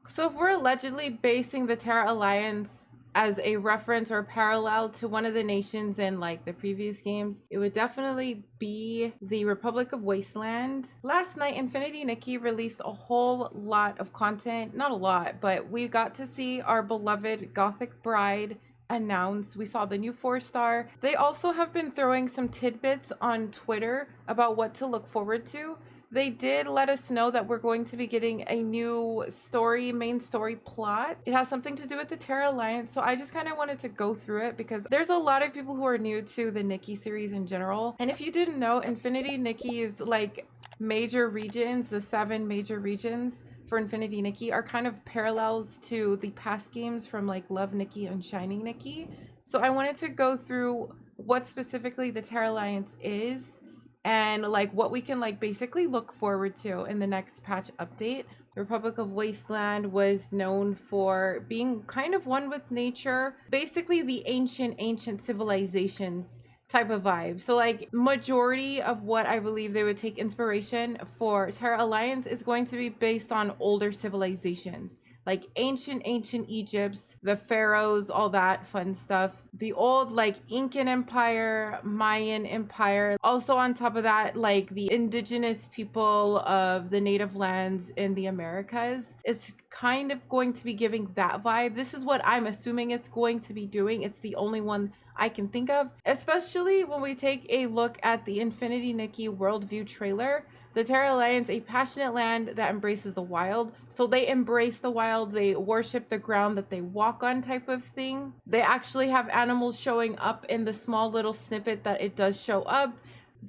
So if we're allegedly basing the Terra Alliance as a reference or parallel to one of the nations in like the previous games, it would definitely be the Republic of Wasteland. Last night, Infinity Nikki released a whole lot of content. Not a lot, but we got to see our beloved Gothic bride announced. We saw the new 4-star. They also have been throwing some tidbits on Twitter about what to look forward to. They did let us know that we're going to be getting a new story, main story plot. It has something to do with the Terra Alliance, so I just kind of wanted to go through it because there's a lot of people who are new to the Nikki series in general. And if you didn't know, Infinity Nikki's like major regions, the 7 major regions for Infinity Nikki are kind of parallels to the past games from like Love Nikki and Shining Nikki. So I wanted to go through what specifically the Terra Alliance is and like what we can like basically look forward to in the next patch update. The Republic of Wasteland was known for being kind of one with nature, basically the ancient civilizations type of vibe. So like majority of what I believe they would take inspiration for Terra Alliance is going to be based on older civilizations, like ancient Egypt's, the pharaohs, all that fun stuff. The old like Incan Empire, Mayan Empire. Also on top of that, like the indigenous people of the native lands in the Americas. It's kind of going to be giving that vibe. This is what I'm assuming it's going to be doing. It's the only one I can think of, especially when we take a look at the Infinity Nikki worldview trailer. The Terra Alliance, a passionate land that embraces the wild. So they embrace the wild, they worship the ground that they walk on type of thing. They actually have animals showing up in the small little snippet that it does show up.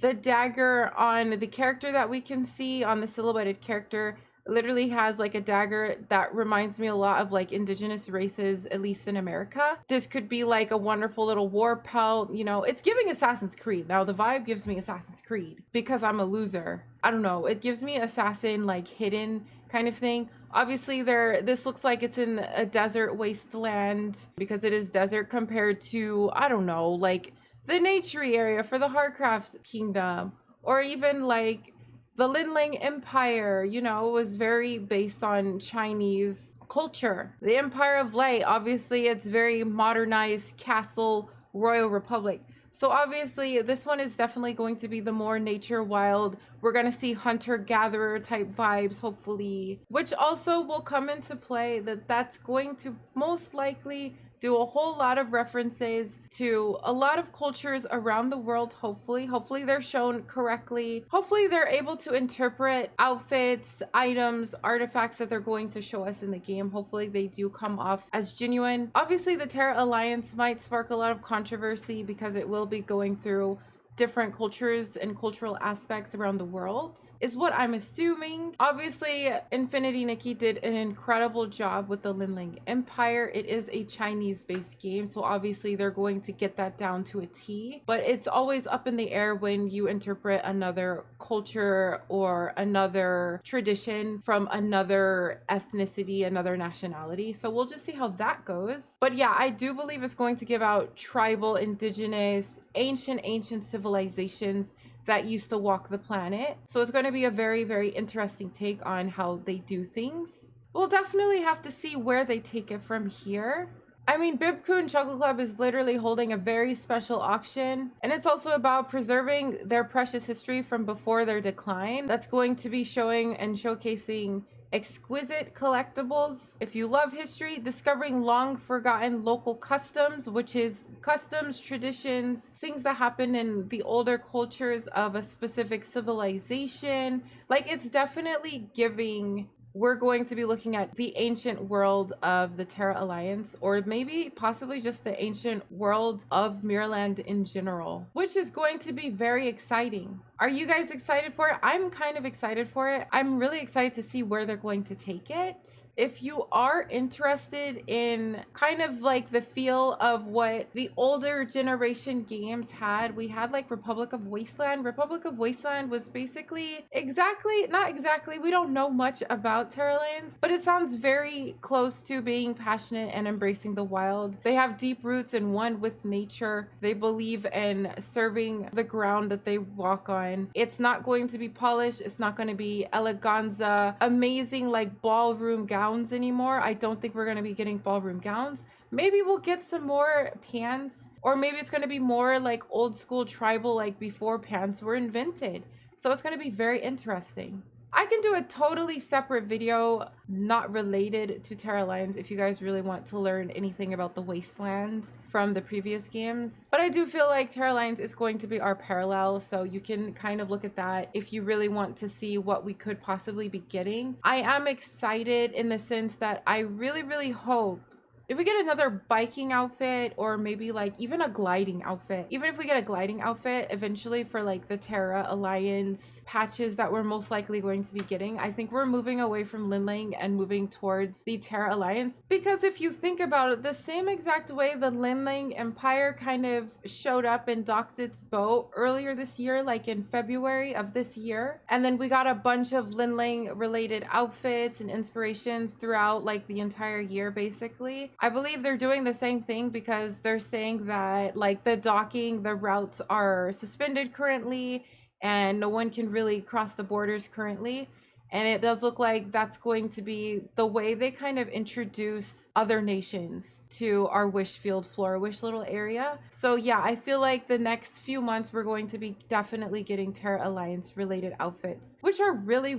The dagger on the character that we can see on the silhouetted character literally has like a dagger that reminds me a lot of like indigenous races, at least in America. This could be like a wonderful little war pelt, you know. It's giving Assassin's Creed. Now the vibe gives me Assassin's Creed because I'm a loser. I don't know, it gives me assassin, like hidden kind of thing. Obviously this looks like it's in a desert wasteland because it is desert compared to, I don't know, like the naturey area for the Hardcraft Kingdom, or even like the Linling Empire, you know, was very based on Chinese culture. The Empire of Light, obviously, it's very modernized castle, Royal Republic. So obviously, this one is definitely going to be the more nature wild. We're going to see hunter-gatherer type vibes, hopefully, which also will come into play that's going to most likely do a whole lot of references to a lot of cultures around the world. Hopefully they're shown correctly. Hopefully they're able to interpret outfits, items, artifacts that they're going to show us in the game. Hopefully they do come off as genuine. Obviously the Terra Alliance might spark a lot of controversy because it will be going through different cultures and cultural aspects around the world, is what I'm assuming. Obviously, Infinity Nikki did an incredible job with the Linling Empire. It is a Chinese-based game, so obviously they're going to get that down to a T. But it's always up in the air when you interpret another culture or another tradition from another ethnicity, another nationality. So we'll just see how that goes. But yeah, I do believe it's going to give out tribal, indigenous, ancient civilizations that used to walk the planet. So it's going to be a very interesting take on how they do things. We'll definitely have to see where they take it from here. I mean, Bibku and Chocolate Club is literally holding a very special auction, and it's also about preserving their precious history from before their decline. That's going to be showing and showcasing exquisite collectibles. If you love history, discovering long forgotten local customs, which is customs, traditions, things that happen in the older cultures of a specific civilization. Like, it's definitely giving. We're going to be looking at the ancient world of the Terra Alliance, or maybe possibly just the ancient world of Mirrorland in general, which is going to be very exciting. Are you guys excited for it? I'm kind of excited for it. I'm really excited to see where they're going to take it. If you are interested in kind of like the feel of what the older generation games had, we had like Republic of Wasteland. Republic of Wasteland was basically not exactly, we don't know much about about Terra Alliance, but it sounds very close to being passionate and embracing the wild. They have deep roots and one with nature. They believe in serving the ground that they walk on. It's not going to be polished. It's not going to be eleganza, amazing like ballroom gowns anymore. I don't think we're going to be getting ballroom gowns. Maybe we'll get some more pants, or maybe it's going to be more like old school tribal, like before pants were invented. So it's going to be very interesting. I can do a totally separate video not related to Terra Alliance if you guys really want to learn anything about the wasteland from the previous games. But I do feel like Terra Alliance is going to be our parallel, so you can kind of look at that if you really want to see what we could possibly be getting. I am excited in the sense that I really hope if we get another biking outfit, or maybe like even a gliding outfit, even if we get a gliding outfit eventually for like the Terra Alliance patches that we're most likely going to be getting, I think we're moving away from Linling and moving towards the Terra Alliance. Because if you think about it, the same exact way the Linling Empire kind of showed up and docked its boat earlier this year, like in February of this year, and then we got a bunch of Linling related outfits and inspirations throughout like the entire year basically. I believe they're doing the same thing because they're saying that like the docking, the routes are suspended currently and no one can really cross the borders currently. And it does look like that's going to be the way they kind of introduce other nations to our Wishfield Flora Wish little area. So yeah, I feel like the next few months we're going to be definitely getting Terra Alliance related outfits, which are really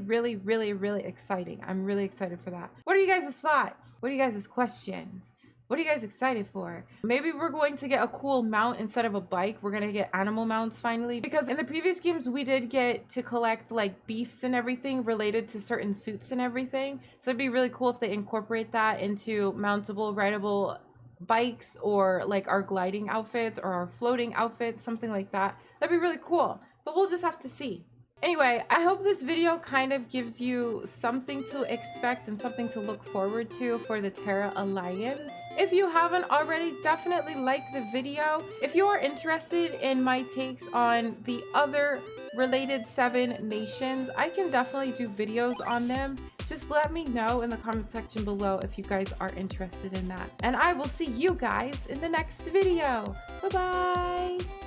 exciting. I'm really excited for that. What are you guys' thoughts? What are you guys' questions? What are you guys excited for? Maybe we're going to get a cool mount instead of a bike. We're going to get animal mounts finally. Because in the previous games, we did get to collect like beasts and everything related to certain suits and everything. So it'd be really cool if they incorporate that into mountable, rideable bikes, or like our gliding outfits or our floating outfits, something like that. That'd be really cool. But we'll just have to see. Anyway, I hope this video kind of gives you something to expect and something to look forward to for the Terra Alliance. If you haven't already, definitely like the video. If you are interested in my takes on the other related 7 nations, I can definitely do videos on them. Just let me know in the comment section below if you guys are interested in that. And I will see you guys in the next video. Bye-bye!